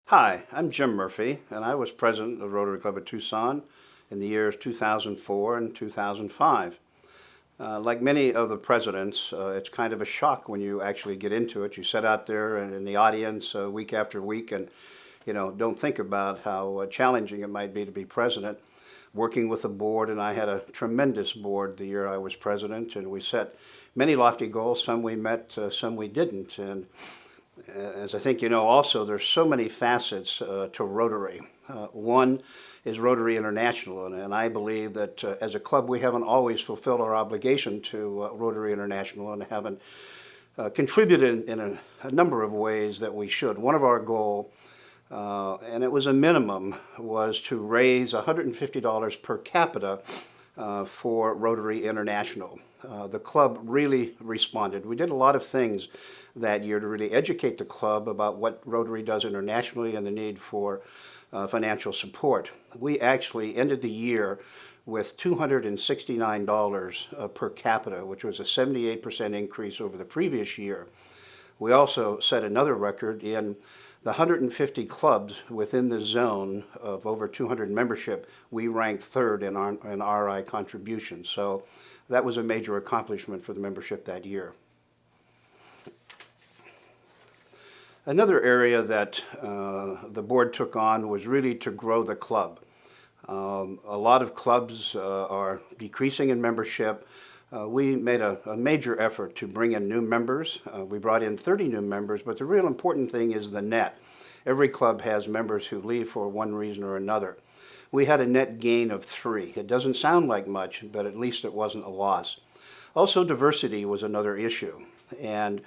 Hi, I'm Jim Murphy, and I was president of Rotary Club of Tucson in the years 2004 and 2005. Like many of the presidents, it's kind of a shock when you actually get into it. You sit out there in the audience week after week and don't think about how challenging it might be to be president. Working with the board, and I had a tremendous board the year I was president, and we set many lofty goals. Some we met, some we didn't. And as I think you know also, there's so many facets to Rotary. One is Rotary International, and I believe that as a club we haven't always fulfilled our obligation to Rotary International and haven't contributed in a number of ways that we should. One of our goals, and it was a minimum, was to raise $150 per capita for Rotary International. The club really responded. We did a lot of things that year to really educate the club about what Rotary does internationally and the need for financial support. We actually ended the year with $269 per capita, which was a 78% increase over the previous year. We also set another record in the 150 clubs within the zone of over 200 membership. We ranked third in RI contributions. So that was a major accomplishment for the membership that year. Another area that the board took on was really to grow the club. A lot of clubs are decreasing in membership. We made a major effort to bring in new members. We brought in 30 new members, but the real important thing is the net. Every club has members who leave for one reason or another. We had a net gain of 3. It doesn't sound like much, but at least it wasn't a loss. Also, diversity was another issue, and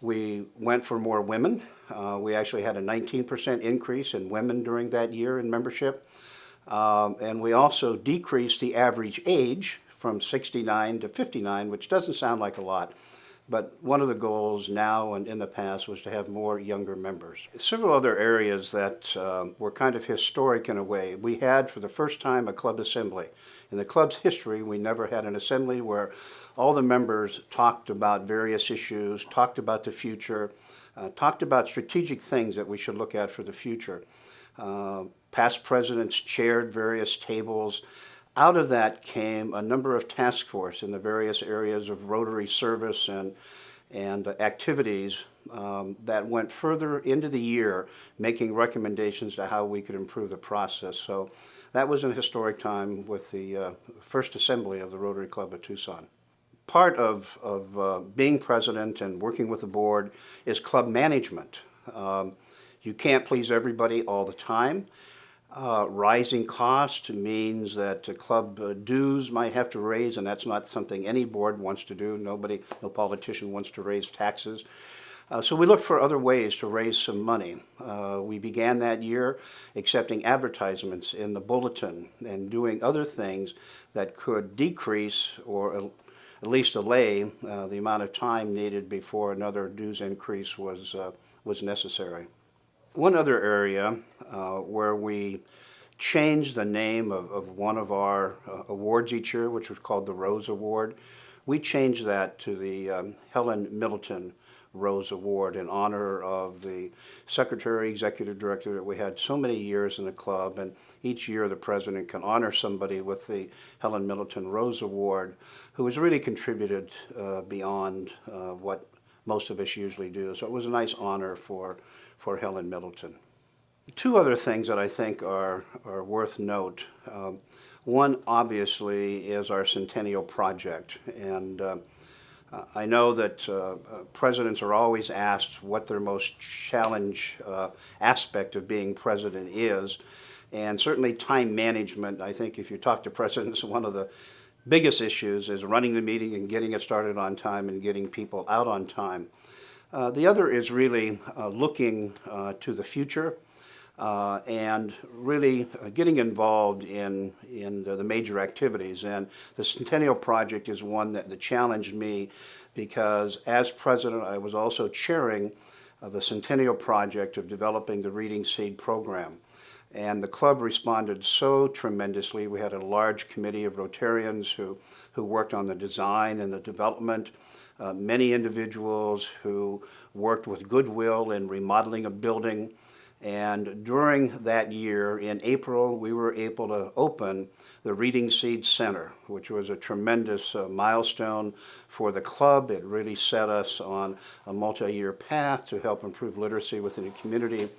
we went for more women. We actually had a 19% increase in women during that year in membership, and we also decreased the average age from 69 to 59, which doesn't sound like a lot, but one of the goals now and in the past was to have more younger members. Several other areas that were kind of historic in a way. We had, for the first time, a club assembly. In the club's history, we never had an assembly where all the members talked about various issues, talked about the future, talked about strategic things that we should look at for the future. Past presidents chaired various tables. Out of that came a number of task force in the various areas of Rotary service and activities that went further into the year, making recommendations to how we could improve the process. So that was a historic time with the first assembly of the Rotary Club of Tucson. Part of being president and working with the board is club management. You can't please everybody all the time. Rising cost means that club dues might have to raise, and that's not something any board wants to do. No politician wants to raise taxes. So we looked for other ways to raise some money. We began that year accepting advertisements in the bulletin and doing other things that could decrease or at least delay the amount of time needed before another dues increase was necessary. One other area where we changed the name of one of our awards each year, which was called the Rose Award. We changed that to the Helen Middleton Rose Award in honor of the secretary, executive director that we had so many years in the club, and each year the president can honor somebody with the Helen Middleton Rose Award who has really contributed beyond what most of us usually do. So it was a nice honor for Helen Middleton. Two other things that I think are worth note. One, obviously, is our Centennial Project. And I know that presidents are always asked what their most challenge aspect of being president is. And certainly time management, I think if you talk to presidents, one of the biggest issues is running the meeting and getting it started on time and getting people out on time. The other is really looking to the future and really getting involved in the major activities. And the Centennial Project is one that challenged me because as president I was also chairing the Centennial Project of developing the Reading Seed program. And the club responded so tremendously. We had a large committee of Rotarians who worked on the design and the development. Many individuals who worked with goodwill in remodeling a building. And during that year, in April, we were able to open the Reading Seed Center, which was a tremendous milestone for the club. It really set us on a multi-year path to help improve literacy within the community.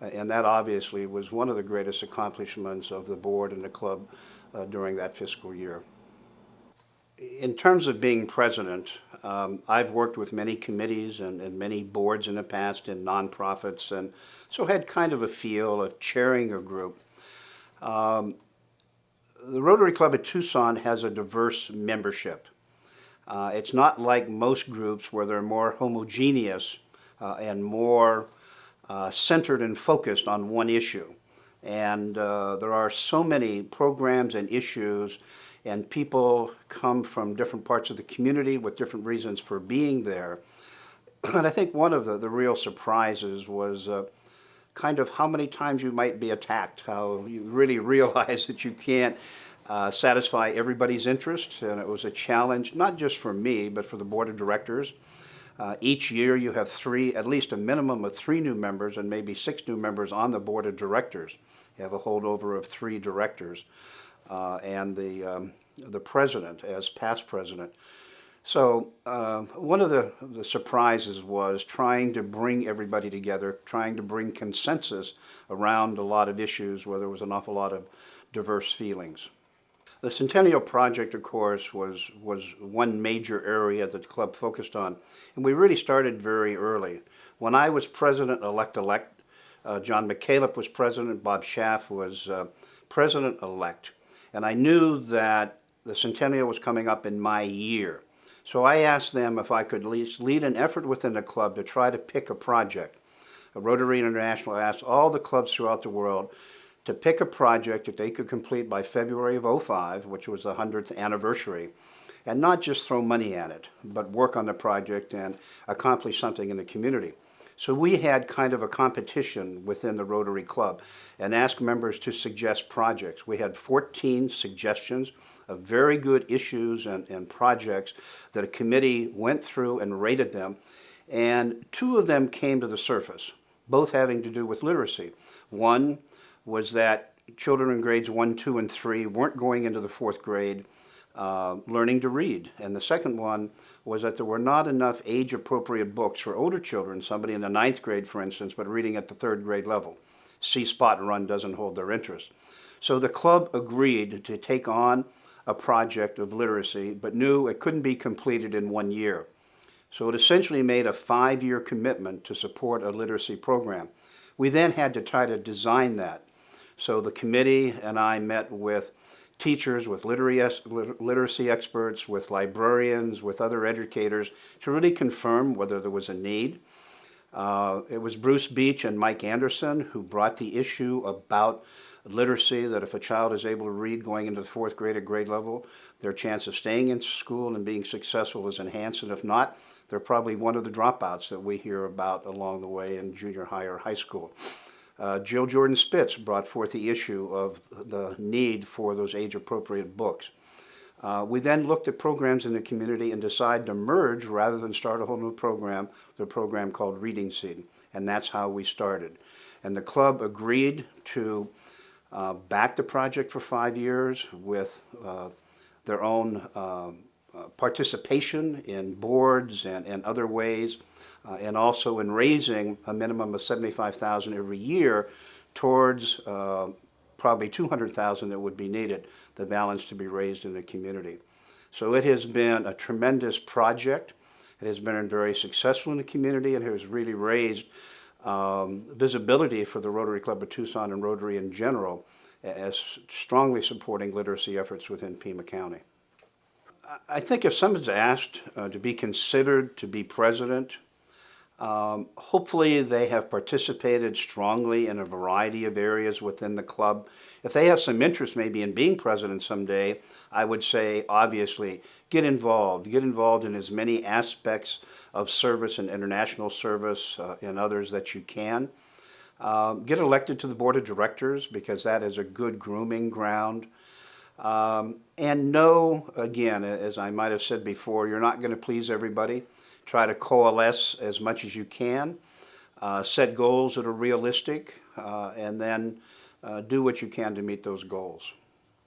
And that obviously was one of the greatest accomplishments of the board and the club during that fiscal year. In terms of being president, I've worked with many committees and many boards in the past in nonprofits, and so had kind of a feel of chairing a group. The Rotary Club of Tucson has a diverse membership. It's not like most groups where they're more homogeneous and more centered and focused on one issue. And there are so many programs and issues, and people come from different parts of the community with different reasons for being there. And I think one of the real surprises was kind of how many times you might be attacked, how you really realize that you can't satisfy everybody's interests. And it was a challenge, not just for me, but for the board of directors. Each year you have at least a minimum of 3 new members and maybe 6 new members on the board of directors. You have a holdover of 3 directors and the president as past president. So one of the surprises was trying to bring everybody together, trying to bring consensus around a lot of issues where there was an awful lot of diverse feelings. The Centennial Project, of course, was one major area that the club focused on, and we really started very early. When I was president-elect, John McCaleb was president, Bob Schaff was president-elect, and I knew that the Centennial was coming up in my year. So I asked them if I could at least lead an effort within the club to try to pick a project. Rotary International asked all the clubs throughout the world to pick a project that they could complete by February of '05, which was the 100th anniversary, and not just throw money at it, but work on the project and accomplish something in the community. So we had kind of a competition within the Rotary Club and asked members to suggest projects. We had 14 suggestions of very good issues and projects that a committee went through and rated them, and 2 of them came to the surface, both having to do with literacy. One was that children in grades 1, 2, and 3 weren't going into the 4th grade learning to read. And the second one was that there were not enough age-appropriate books for older children, somebody in the 9th grade, for instance, but reading at the 3rd grade level. See Spot and Run doesn't hold their interest. So the club agreed to take on a project of literacy, but knew it couldn't be completed in 1 year. So it essentially made a 5-year commitment to support a literacy program. We then had to try to design that. So the committee and I met with teachers, with literacy experts, with librarians, with other educators to really confirm whether there was a need. It was Bruce Beach and Mike Anderson who brought the issue about literacy, that if a child is able to read going into the 4th grade at grade level, their chance of staying in school and being successful is enhanced, and if not, they're probably one of the dropouts that we hear about along the way in junior high or high school. Jill Jordan Spitz brought forth the issue of the need for those age-appropriate books. We then looked at programs in the community and decided to merge rather than start a whole new program, the program called Reading Seed, and that's how we started. And the club agreed to back the project for 5 years with their own participation in boards and other ways, and also in raising a minimum of $75,000 every year towards probably $200,000 that would be needed, the balance to be raised in the community. So it has been a tremendous project. It has been very successful in the community and has really raised visibility for the Rotary Club of Tucson and Rotary in general as strongly supporting literacy efforts within Pima County. I think if someone's asked to be considered to be president, hopefully they have participated strongly in a variety of areas within the club. If they have some interest maybe in being president someday, I would say obviously get involved in as many aspects of service and international service and others that you can. Get elected to the board of directors because that is a good grooming ground. And know, again, as I might have said before, you're not going to please everybody. Try to coalesce as much as you can. set goals that are realistic, and then do what you can to meet those goals.